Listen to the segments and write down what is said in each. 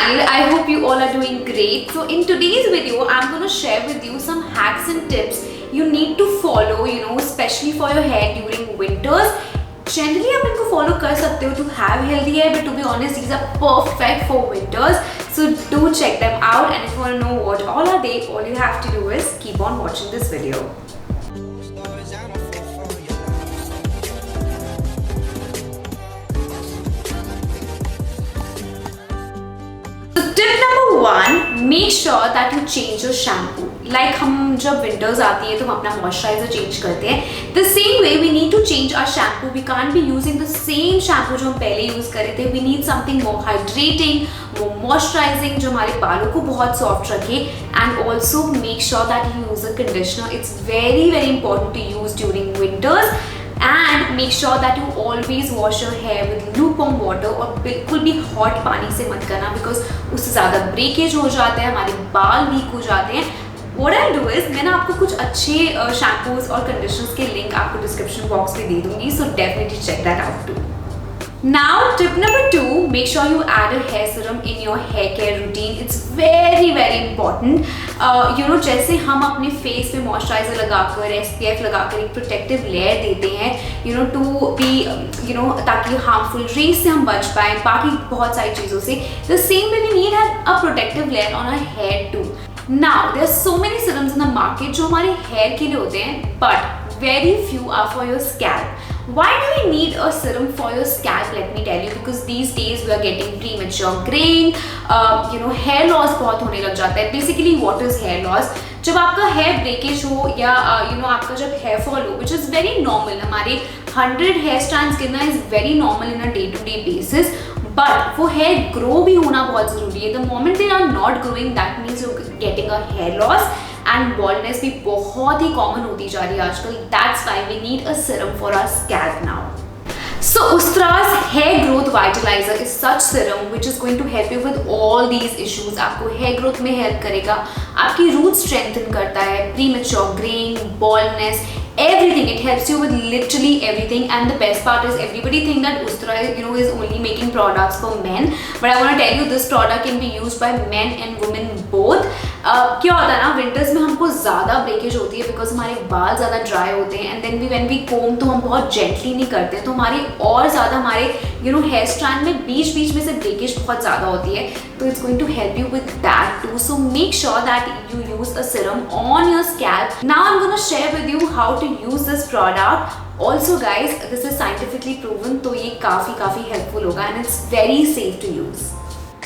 channel. I hope you all are doing great. So in today's video, I'm going to share with you some hacks and tips you need to follow, especially for your hair during winters. Generally आप इनको follow कर सकते हो to have healthy hair, but to be honest, these are perfect for winters. So do check them out, and if you want to know what all are they, all you have to do is keep on watching this video. Tip number one, make sure that you change your shampoo. Like हम जब winters आती है तो हम अपना moisturizer change करते हैं. The same way we need to change our shampoo. We can't be using the same shampoo जो हम पहले use कर रहे थे. We need something more hydrating, more moisturizing जो हमारे बालों को बहुत soft रखे. And also make sure that you use a conditioner. It's very important to use during winters. And make sure that you always wash your hair with lukewarm water और बिल्कुल भी hot पानी से मत करना because उससे ज़्यादा breakage हो जाता है, हमारे बाल weak हो जाते हैं. What I'll do is मैं ना आपको कुछ अच्छे shampoos और conditioners के link आपको description box में दे दूँगी, so definitely check that out too. Now tip number 2, make sure you add a hair serum in your hair care routine. It's very important. जैसे हम अपने फेस पे मॉइस्चराइजर लगाकर SPF लगाकर एक प्रोटेक्टिव लेयर देते हैं टू बी ताकि हार्मफुल रेज से हम बच पाएँ, बाकी बहुत सारी चीज़ों से. The same way we need a protective layer on our hair too. Now there are so many serums in the market जो हमारे हेयर के लिए होते हैं, but very few are for your scalp. Why do we need a serum for your scalp? Let me tell you, because these days we are getting premature graying, hair loss बहुत होने लग जाता है. Basically, what is hair loss? जब आपका hair breakage हो या आपका जब hair fall हो, which is very normal. हमारे 100 hair strands गिरना is very normal in a day-to-day basis. But वो hair grow भी होना बहुत ज़रूरी है. The moment they are not growing, that means you're getting a hair loss. And baldness भी बहुत ही common होती जा रही है आजकल. That's why we need a serum for our scalp now. So Ustra's hair growth vitalizer is such serum which is going to help you with all these issues. आपको hair growth में help करेगा, आपकी root strengthen करता है, premature graying, baldness, everything. It helps you with literally everything. And the best part is everybody think that Ustra is only making products for men, but I want to tell you this product can be used by men and women both. क्या होता है ना, winters में हमको ज़्यादा breakage होती है because हमारे बाल ज़्यादा ड्राई होते हैं, and then we when we come तो हम बहुत जेंटली नहीं करते हैं, तो हमारे और ज़्यादा हमारे हेयर स्ट्रैंड में बीच में से ब्रेकेज बहुत ज़्यादा होती है. तो it's going to help you with that too. So make sure that you use a serum on your scalp. Now I am gonna share with you how to use this product. Also guys, this is scientifically proven, तो ये काफ़ी helpful होगा, and it's very safe to use.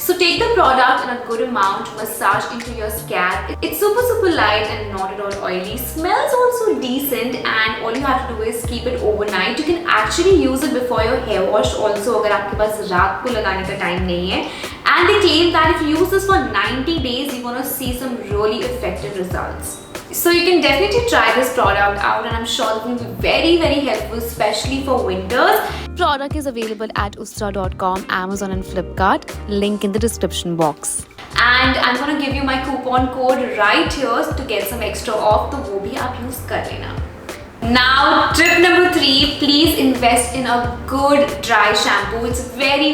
So take the product in a good amount, massage into your scalp. It's super light and not at all oily. Smells also decent, and all you have to do is keep it overnight. You can actually use it before your hair wash also अगर आपके पास रात को लगाने का time नहीं है. And they claim that if you use this for 90 days, you're gonna see some really effective results. So you can definitely try this product out, and I'm sure it will be very helpful, especially for winters. Product is available at ustra.com, Amazon and Flipkart. Link in the description box. And I'm gonna give you my coupon code right here to get some extra off, तो वो भी आप use कर लेना. Now tip number 3, please invest in a good dry shampoo. It's very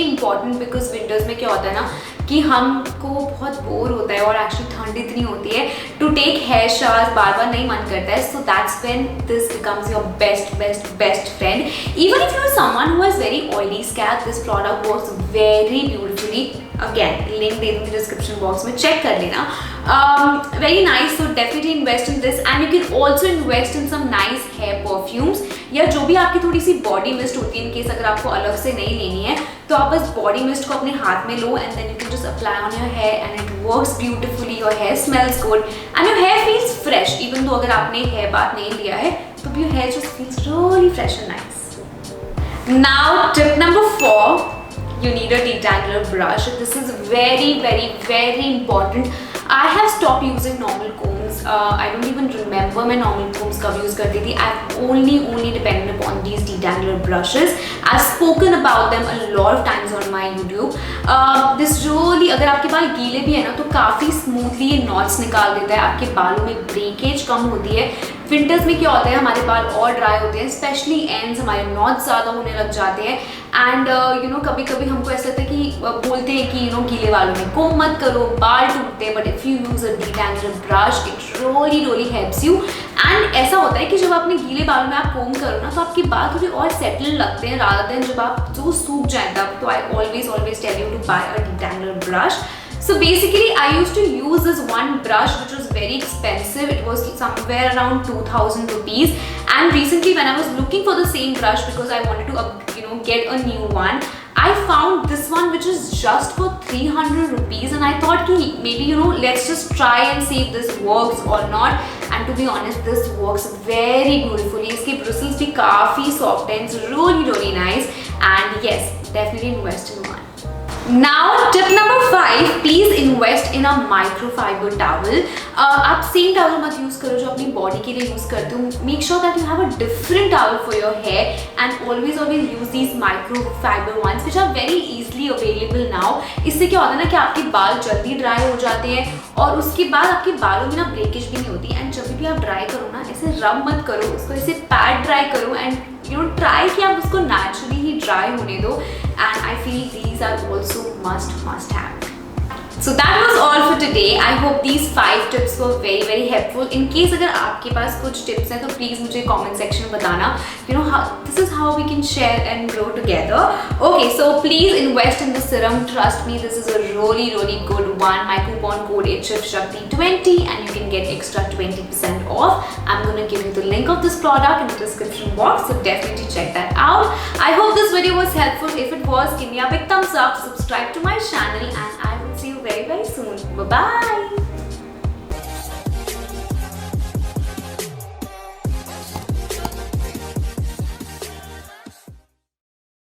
important because winters में क्या होता है ना कि हमको बहुत बोर होता है और एक्चुअली ठंड इतनी होती है टू टेक हेयर शावर्स बार नहीं मन करता है. So that's when this becomes your best friend. Even if you are someone who has very oily scalp, this product works very beautifully. Again link दे दूँगी डिस्क्रिप्शन बॉक्स में, check कर लेना. Very nice. So definitely invest in this, and you can also invest in some nice hair perfumes, या जो भी आपकी थोड़ी सी बॉडी मिस्ट होती है. इन केस अगर आपको अलग से नहीं लेनी है तो आप बस बॉडी मिस्ट को अपने हाथ में लो, and then you can just apply on your hair, and it works beautifully. Your hair smells good and your hair feels fresh. Even though अगर आपने हेयर बाथ नहीं लिया है तो your hair just feels really fresh and nice. Now tip number 4, you need a detangler brush. This is very important. I have stopped using normal combs. I don't even remember मैं normal combs कब use करती थी. I've only depended upon these detangler brushes. I've spoken about them a lot of times on my YouTube. This really, अगर आपके बाल गीले भी है ना तो काफ़ी smoothly ये knots निकाल देता है. आपके बालों में breakage कम होती है. विंटर्स में क्या होता है, हमारे बाल और ड्राई होते हैं, स्पेशली एंड्स, हमारे नॉट्स ज़्यादा होने लग जाते हैं. एंड यू नो कभी कभी हमको ऐसा लगता है कि बोलते हैं कि यू नो गीले बालों में कोम मत करो, बाल टूटते हैं, but if you use a detangler brush it really helps you. And ऐसा होता है कि जब अपने गीले बालों में आप कोम करो ना तो आपके बाल थोड़े और सेटल लगते हैं रादर देन जब आप जो सूख जाए तब। तो I always tell you to buy a detangler brush. So basically I used to use this one brush which was very expensive. It was somewhere around 2000 rupees, and recently when I was looking for the same brush because I wanted to get a new one, I found this one which is just for 300 rupees, and I thought ki maybe let's just try and see if this works or not. And to be honest, this works very beautifully. Iske bristles bhi काफी soft and it's really nice, and yes, definitely invest in one. Now tip number 5, please invest in a microfiber towel. आप same towel मत use करो जो अपनी body के लिए use करते हो। Make sure that you have a different towel for your hair and always use these microfiber ones which are very easily available now. इससे क्या होता है ना कि आपके बाल जल्दी ड्राई हो जाते हैं और उसके बाद आपके बालों में ना ब्रेकेज भी नहीं होती। एंड जब भी आप ड्राई करो ना ऐसे रब मत करो उसको, ऐसे पैड ड्राई करो एंड ट्राई कि आप उसको नेचुरली ही ड्राई होने दो। And I feel these are also must have. So that was all for today. I hope these 5 tips were very helpful. In case अगर आपके पास कुछ tips हैं तो please मुझे comment section में बताना. This is how we can share and grow together. Okay, so please invest in the serum. Trust me, this is a really good one. My coupon code is ShivShakti20 and you can get extra 20% off. I'm gonna give you the link of this product in the description box, so definitely check that out. I hope this video was helpful. If it was, give me a big thumbs up, subscribe to my channel, and I will see you very soon. Bye bye.